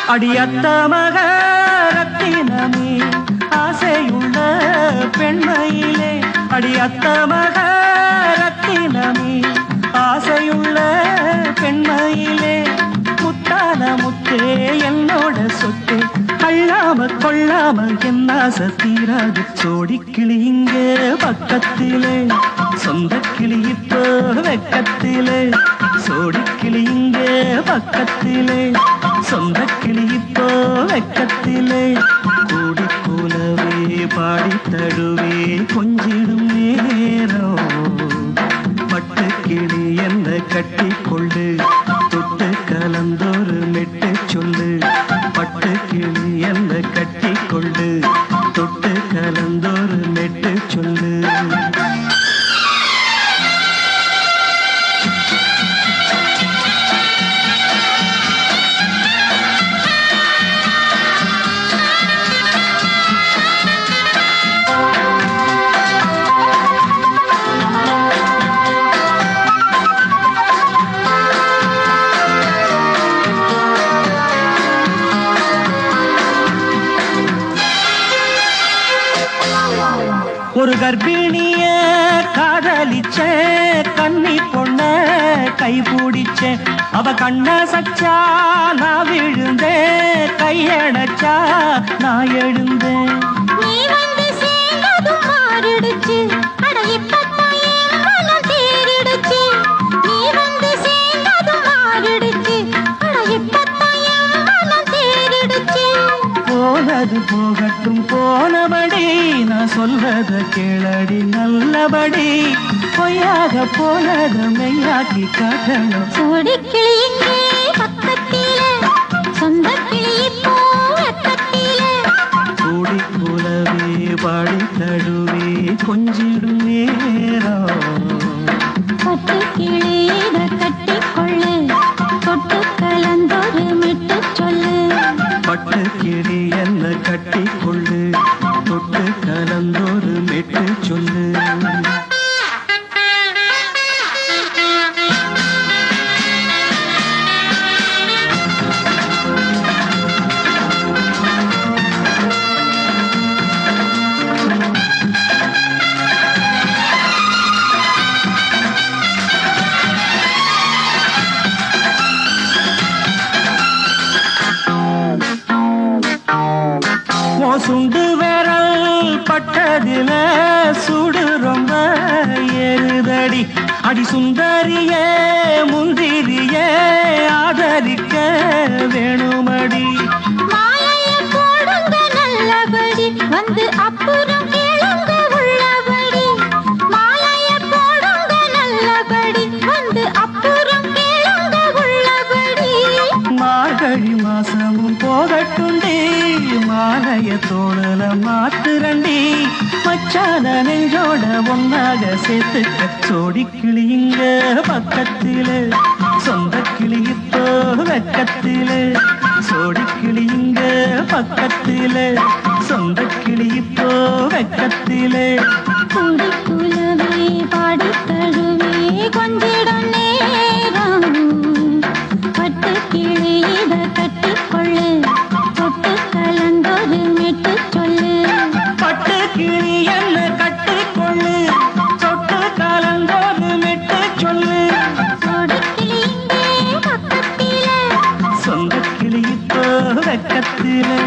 அடியத்த மகரத்தினமே ஆசையுள்ள பெண்மையிலே அடியத்த மகரத்தினமே ஆசையுள்ள பெண்மையிலே முத்தான முத்தே என்னோட சொத்தே அள்ளாம கொள்ளாம என்ன சத்தீராது சோடிக்கிளி இங்க பக்கத்திலே சொந்த கிளி இப்போ வெக்கத்திலே சோடிக்கிளி இங்க பக்கத்திலே சொந்த கிளி இப்போ வெக்கத்திலே கூடி கூலவே பாடி தழுவே கொஞ்சிடும் நேரம் பட்டு கிளி என்ன கட்டி கொண்டு தொட்டு கலந்தோரு மெட்டு சொல்லு பட்டு கிளி என்ன கட்டி கொண்டு தொட்டு கலந்தோரு மெட்டு சொல்லு ஒரு கர்ப்பிணிய காதலிச்ச கன்னி பொண்ண கைபிடிச்ச அவ கண்ண சச்சா நான் விழுந்தேன் கையடைச்சா நான் எழுந்தேன் நீ வந்து சேர்ந்ததும் மாறிடுச்சு அட இப்பத்தான் என் மனம் தேறிடுச்சு நீ வந்து சேர்ந்ததும் மாறிடுச்சு அட இப்பத்தான் என் மனம் தேறிடுச்சு போனது போகட்டும் போனபடி நான் சொல்றத கேளடி நல்லபடி பொய்யாக போனது மெய்யாக்கி காட்டணும் சோடிக்கிளி இங்கே பக்கத்திலே சொந்த கிளி இப்போ வெக்கத்திலே கூடி கூலவே பாடி தழுவே கொஞ்சிடும் நேரம் பட்டு கிளி இத கட்டிக்கொள்ளு தொட்டு கலந்தொரு மிட்டு சொல்லு பட்டு கிளி என்ன கட்டி கொள்ளு தொட்டு கலந்தோரு மெட்டு சொல்லு சுண்டு விரல் பட்டதில சுடு ரொம்ப ஏறுதடி அடி சுந்தரியே முந்திரியே ஆதரிக்க வேணுமடி மாலைய போடுங்க நல்லபடி வந்து அப்புறம் கேளுங்க உள்ளபடி மாலைய போடுங்க நல்லபடி வந்து அப்புறம் கேளுங்க உள்ளபடி மார்கழி மாசமும் போகட்டுண்டி மாலைய தோழல மாத்துரண்டி மச்சான நெஞ்சோட ஒன்னாக சேர்த்துக்க சோடி கிளி இங்க பக்கத்திலே சொந்த கிளி இப்போ வெக்கத்திலே சோடி கிளி இங்க பக்கத்திலே சொந்த கிளி இப்போ வெக்கத்திலே கூடி குலவே பாடி தழுவே கொஞ்சிடம் நேரம் பட்டு கிளி இத கட்டிக்கொள்ளு தொட்டு கலந்தொரு மெட்டு சொல்லு பட்டு கிளி என்ன கட்டிக்கொள்ளு தொட்டு கலந்தோரு மெட்டு சொல்லு சோடிக்கிளி இங்கே பக்கத்திலே சொந்த கிளி இப்போ வெக்கத்திலே